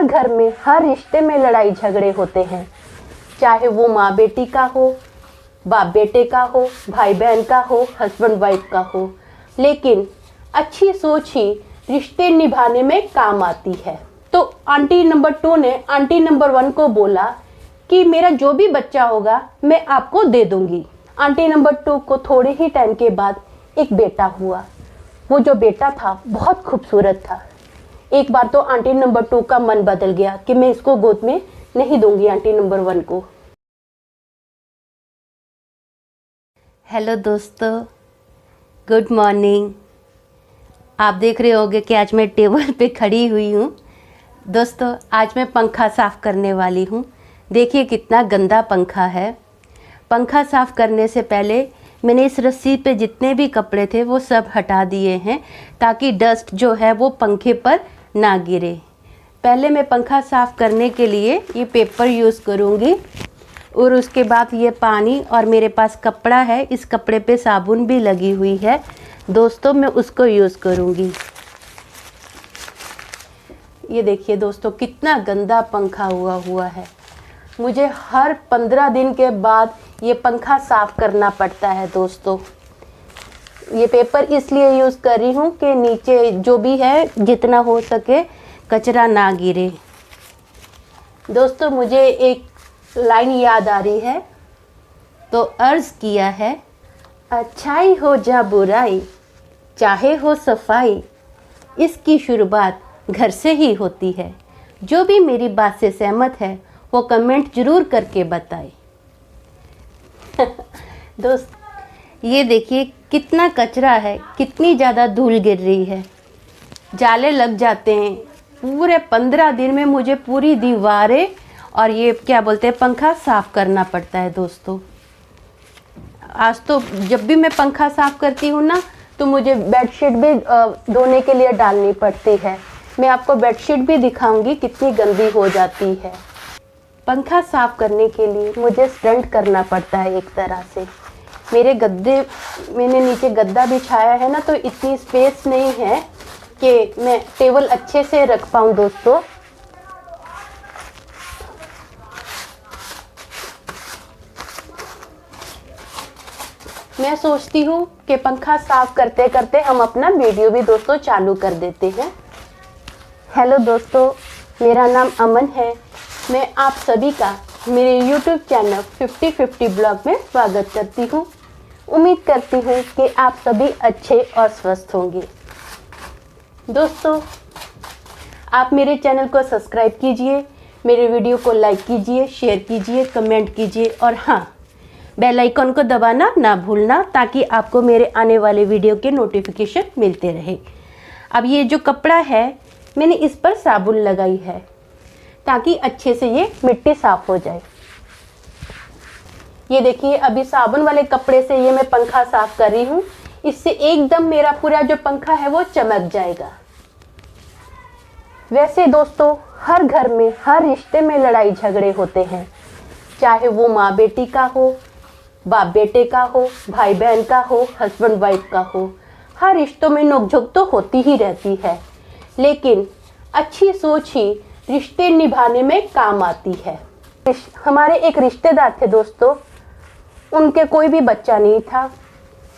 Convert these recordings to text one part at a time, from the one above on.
हर घर में, हर रिश्ते में लड़ाई झगड़े होते हैं, चाहे वो माँ बेटी का हो, बाप बेटे का हो, भाई बहन का हो, हस्बैंड वाइफ का हो। लेकिन अच्छी सोच ही रिश्ते निभाने में काम आती है। तो आंटी नंबर 2 ने आंटी नंबर 1 को बोला कि मेरा जो भी बच्चा होगा मैं आपको दे दूंगी। आंटी नंबर 2 को थोड़े ही टाइम के बाद एक बेटा हुआ। वो जो बेटा था बहुत खूबसूरत था। एक बार तो आंटी नंबर 2 का मन बदल गया कि मैं इसको गोद में नहीं दूंगी आंटी नंबर 1 को। हेलो दोस्तों, गुड मॉर्निंग। आप देख रहे होंगे कि आज मैं टेबल पे खड़ी हुई हूँ। दोस्तों, आज मैं पंखा साफ़ करने वाली हूँ। देखिए कितना गंदा पंखा है। पंखा साफ़ करने से पहले मैंने इस रस्सी पे जितने भी कपड़े थे वो सब हटा दिए हैं ताकि डस्ट जो है वो पंखे पर ना गिरे। पहले मैं पंखा साफ़ करने के लिए ये पेपर यूज़ करूँगी और उसके बाद ये पानी, और मेरे पास कपड़ा है, इस कपड़े पे साबुन भी लगी हुई है दोस्तों, मैं उसको यूज़ करूँगी। ये देखिए दोस्तों कितना गंदा पंखा हुआ है। मुझे हर 15 दिन के बाद ये पंखा साफ़ करना पड़ता है दोस्तों। ये पेपर इसलिए यूज़ कर रही हूँ कि नीचे जो भी है जितना हो सके कचरा ना गिरे। दोस्तों, मुझे एक लाइन याद आ रही है, तो अर्ज़ किया है, अच्छाई हो जा बुराई, चाहे हो सफाई, इसकी शुरुआत घर से ही होती है। जो भी मेरी बात से सहमत है वो कमेंट ज़रूर करके बताए। दोस्त, ये देखिए कितना कचरा है, कितनी ज़्यादा धूल गिर रही है, जाले लग जाते हैं। पूरे 15 दिन में मुझे पूरी दीवारें और ये क्या बोलते हैं पंखा साफ़ करना पड़ता है दोस्तों। आज तो जब भी मैं पंखा साफ़ करती हूँ ना तो मुझे बेडशीट भी धोने के लिए डालनी पड़ती है। मैं आपको बेडशीट भी दिखाऊंगी कितनी गंदी हो जाती है। पंखा साफ़ करने के लिए मुझे स्टंट करना पड़ता है एक तरह से। मैंने नीचे गद्दा बिछाया है ना, तो इतनी स्पेस नहीं है कि मैं टेबल अच्छे से रख पाऊँ दोस्तों। मैं सोचती हूँ कि पंखा साफ़ करते करते हम अपना वीडियो भी दोस्तों चालू कर देते हैं। हेलो दोस्तों, मेरा नाम अमन है। मैं आप सभी का मेरे YouTube चैनल 50-50 ब्लॉग में स्वागत करती हूँ। उम्मीद करती हूँ कि आप सभी अच्छे और स्वस्थ होंगे। दोस्तों, आप मेरे चैनल को सब्सक्राइब कीजिए, मेरे वीडियो को लाइक कीजिए, शेयर कीजिए, कमेंट कीजिए और हाँ, बेल आइकन को दबाना ना भूलना ताकि आपको मेरे आने वाले वीडियो के नोटिफिकेशन मिलते रहे। अब ये जो कपड़ा है मैंने इस पर साबुन लगाई है ताकि अच्छे से ये मिट्टी साफ़ हो जाए। ये देखिए अभी साबुन वाले कपड़े से ये मैं पंखा साफ़ कर रही हूँ। इससे एकदम मेरा पूरा जो पंखा है वो चमक जाएगा। वैसे दोस्तों, हर घर में, हर रिश्ते में लड़ाई झगड़े होते हैं, चाहे वो माँ बेटी का हो, बाप बेटे का हो, भाई बहन का हो, हस्बैंड वाइफ का हो। हर रिश्तों में नोकझोंक तो होती ही रहती है, लेकिन अच्छी सोच ही रिश्ते निभाने में काम आती है। हमारे एक रिश्तेदार थे दोस्तों, उनके कोई भी बच्चा नहीं था,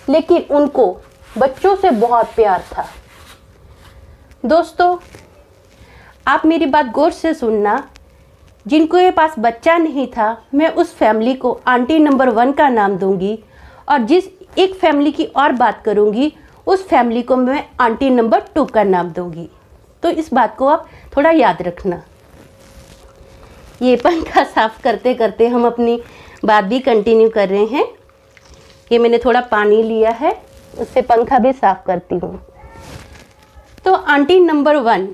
लेकिन उनको बच्चों से बहुत प्यार था। दोस्तों, आप मेरी बात गौर से सुनना। जिनको ये पास बच्चा नहीं था, मैं उस फैमिली को आंटी नंबर 1 का नाम दूंगी, और जिस एक फैमिली की और बात करूंगी उस फैमिली को मैं आंटी नंबर 2 का नाम दूंगी। तो इस बात को आप थोड़ा याद रखना। ये पंखा साफ़ करते करते हम अपनी बात भी कंटिन्यू कर रहे हैं। ये मैंने थोड़ा पानी लिया है, उससे पंखा भी साफ़ करती हूँ। तो आंटी नंबर 1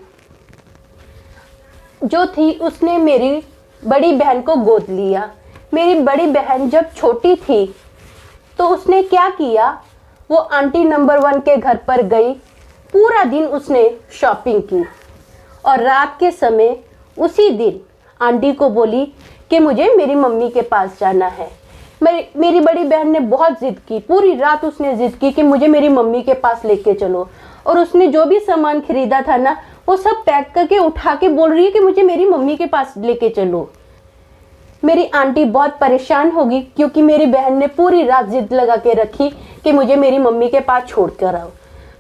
जो थी उसने मेरी बड़ी बहन को गोद लिया। मेरी बड़ी बहन जब छोटी थी तो उसने क्या किया, वो आंटी नंबर 1 के घर पर गई। पूरा दिन उसने शॉपिंग की और रात के समय उसी दिन आंटी को बोली कि मुझे मेरी मम्मी के पास जाना है। मेरी बड़ी बहन ने बहुत ज़िद की, पूरी रात उसने ज़िद की कि मुझे मेरी मम्मी के पास लेके चलो। और उसने जो भी सामान खरीदा था ना वो सब पैक करके उठा के बोल रही है कि मुझे मेरी मम्मी के पास लेके चलो। मेरी आंटी बहुत परेशान होगी क्योंकि मेरी बहन ने पूरी रात जिद लगा के रखी कि मुझे मेरी मम्मी के पास छोड़ कर आओ।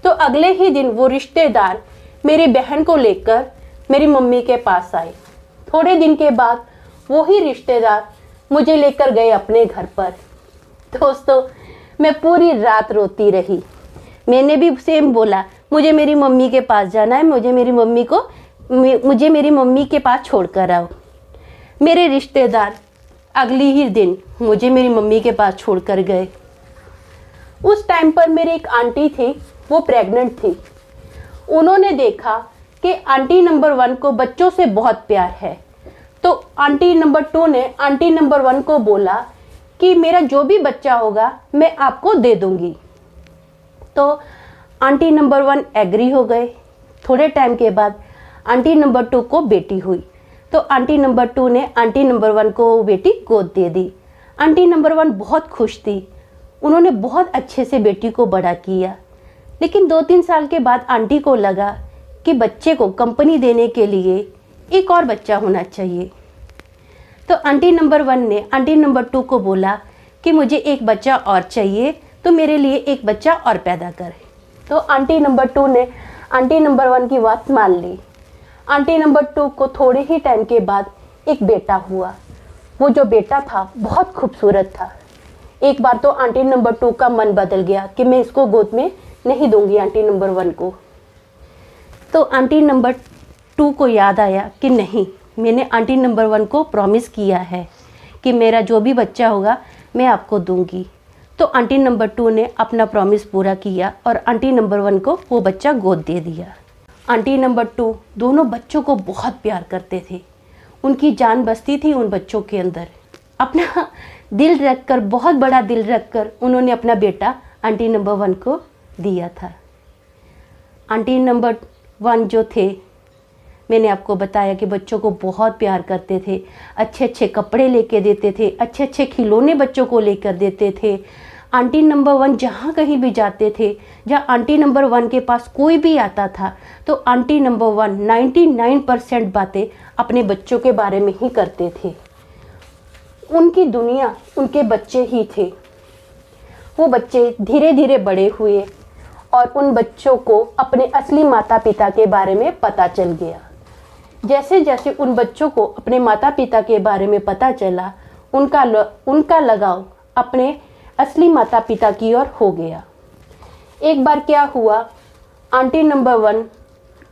तो अगले ही दिन वो रिश्तेदार मेरी बहन को लेकर मेरी मम्मी के पास आए। थोड़े दिन के बाद वही रिश्तेदार मुझे लेकर गए अपने घर पर। दोस्तों, मैं पूरी रात रोती रही। मैंने भी सेम बोला, मुझे मेरी मम्मी के पास जाना है, मुझे मेरी मम्मी के पास छोड़ कर आओ। मेरे रिश्तेदार अगली ही दिन मुझे मेरी मम्मी के पास छोड़ कर गए। उस टाइम पर मेरी एक आंटी थी, वो प्रेग्नेंट थी। उन्होंने देखा कि आंटी नंबर 1 को बच्चों से बहुत प्यार है, तो आंटी नंबर 2 ने आंटी नंबर 1 को बोला कि मेरा जो भी बच्चा होगा मैं आपको दे दूंगी। तो आंटी नंबर 1 एग्री हो गए। थोड़े टाइम के बाद आंटी नंबर 2 को बेटी हुई, तो आंटी नंबर 2 ने आंटी नंबर 1 को बेटी गोद दे दी। आंटी नंबर 1 बहुत खुश थी। उन्होंने बहुत अच्छे से बेटी को बड़ा किया। लेकिन 2-3 साल के बाद आंटी को लगा कि बच्चे को कंपनी देने के लिए एक और बच्चा होना चाहिए। तो आंटी नंबर 1 ने आंटी नंबर 2 को बोला कि मुझे एक बच्चा और चाहिए, तो मेरे लिए एक बच्चा और पैदा कर। तो आंटी नंबर 2 ने आंटी नंबर 1 की बात मान ली। आंटी नंबर 2 को थोड़े ही टाइम के बाद एक बेटा हुआ। वो जो बेटा था बहुत खूबसूरत था। एक बार तो आंटी नंबर 2 का मन बदल गया कि मैं इसको गोद में नहीं दूंगी आंटी नंबर 1 को। तो आंटी नंबर 2 को याद आया कि नहीं, मैंने आंटी नंबर 1 को प्रॉमिस किया है कि मेरा जो भी बच्चा होगा मैं आपको दूंगी। तो आंटी नंबर 2 ने अपना प्रॉमिस पूरा किया और आंटी नंबर 1 को वो बच्चा गोद दे दिया। आंटी नंबर 2 दोनों बच्चों को बहुत प्यार करते थे। उनकी जान बसती थी उन बच्चों के अंदर। अपना दिल रखकर, बहुत बड़ा दिल रखकर उन्होंने अपना बेटा आंटी नंबर 1 को दिया था। आंटी नंबर 1 जो थे, मैंने आपको बताया कि बच्चों को बहुत प्यार करते थे, अच्छे अच्छे कपड़े लेके देते थे, अच्छे अच्छे खिलौने बच्चों को लेकर देते थे। आंटी नंबर 1 जहाँ कहीं भी जाते थे, जहाँ आंटी नंबर 1 के पास कोई भी आता था, तो आंटी नंबर 1 99% बातें अपने बच्चों के बारे में ही करते थे। उनकी दुनिया उनके बच्चे ही थे। वो बच्चे धीरे धीरे बड़े हुए और उन बच्चों को अपने असली माता पिता के बारे में पता चल गया। जैसे जैसे उन बच्चों को अपने माता पिता के बारे में पता चला, उनका लगाव अपने असली माता पिता की ओर हो गया। एक बार क्या हुआ, आंटी नंबर 1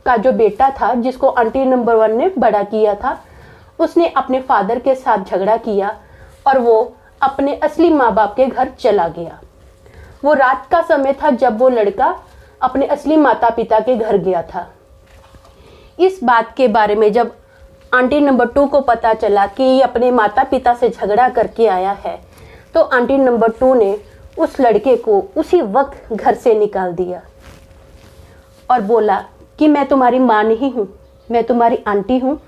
का जो बेटा था, जिसको आंटी नंबर 1 ने बड़ा किया था, उसने अपने फादर के साथ झगड़ा किया और वो अपने असली माँ बाप के घर चला गया। वो रात का समय था जब वो लड़का अपने असली माता पिता के घर गया था। इस बात के बारे में जब आंटी नंबर 2 को पता चला कि ये अपने माता पिता से झगड़ा करके आया है, तो आंटी नंबर 2 ने उस लड़के को उसी वक्त घर से निकाल दिया और बोला कि मैं तुम्हारी माँ नहीं हूँ, मैं तुम्हारी आंटी हूँ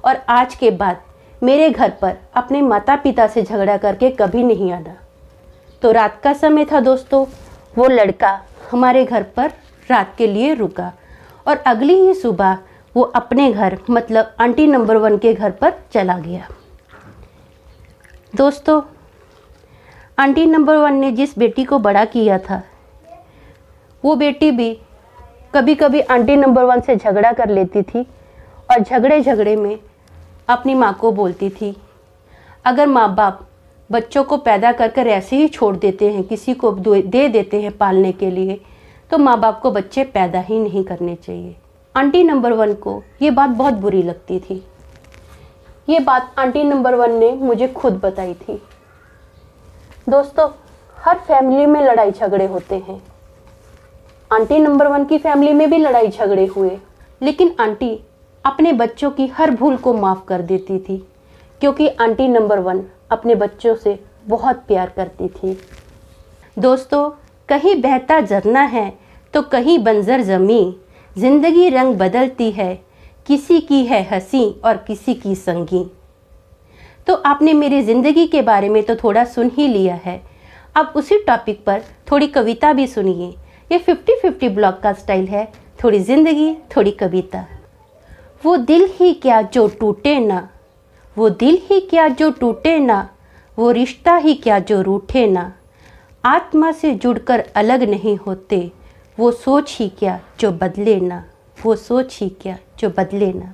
और आज के बाद मेरे घर पर अपने माता पिता से झगड़ा करके कभी नहीं आना। तो रात का समय था दोस्तों, वो लड़का हमारे घर पर रात के लिए रुका और अगली ही सुबह वो अपने घर, मतलब आंटी नंबर 1 के घर पर चला गया। दोस्तों, आंटी नंबर 1 ने जिस बेटी को बड़ा किया था, वो बेटी भी कभी कभी आंटी नंबर 1 से झगड़ा कर लेती थी और झगड़े में अपनी माँ को बोलती थी, अगर माँ बाप बच्चों को पैदा कर कर ऐसे ही छोड़ देते हैं, किसी को दे देते हैं पालने के लिए, तो माँ बाप को बच्चे पैदा ही नहीं करने चाहिए। आंटी नंबर 1 को ये बात बहुत बुरी लगती थी। ये बात आंटी नंबर 1 ने मुझे खुद बताई थी। दोस्तों, हर फैमिली में लड़ाई झगड़े होते हैं। आंटी नंबर 1 की फैमिली में भी लड़ाई झगड़े हुए, लेकिन आंटी अपने बच्चों की हर भूल को माफ़ कर देती थी, क्योंकि आंटी नंबर 1 अपने बच्चों से बहुत प्यार करती थी। दोस्तों, कहीं बहता झरना है तो कहीं बंजर ज़मीं, ज़िंदगी रंग बदलती है, किसी की है हंसी और किसी की संगीन। तो आपने मेरी ज़िंदगी के बारे में तो थोड़ा सुन ही लिया है, अब उसी टॉपिक पर थोड़ी कविता भी सुनिए। ये 50-50 ब्लॉग का स्टाइल है, थोड़ी ज़िंदगी थोड़ी कविता। वो दिल ही क्या जो टूटे ना, वो दिल ही क्या जो टूटे ना, वो रिश्ता ही क्या जो रूठे ना। आत्मा से जुड़कर अलग नहीं होते, वो सोच ही क्या जो बदले ना, वो सोच ही क्या जो बदले ना।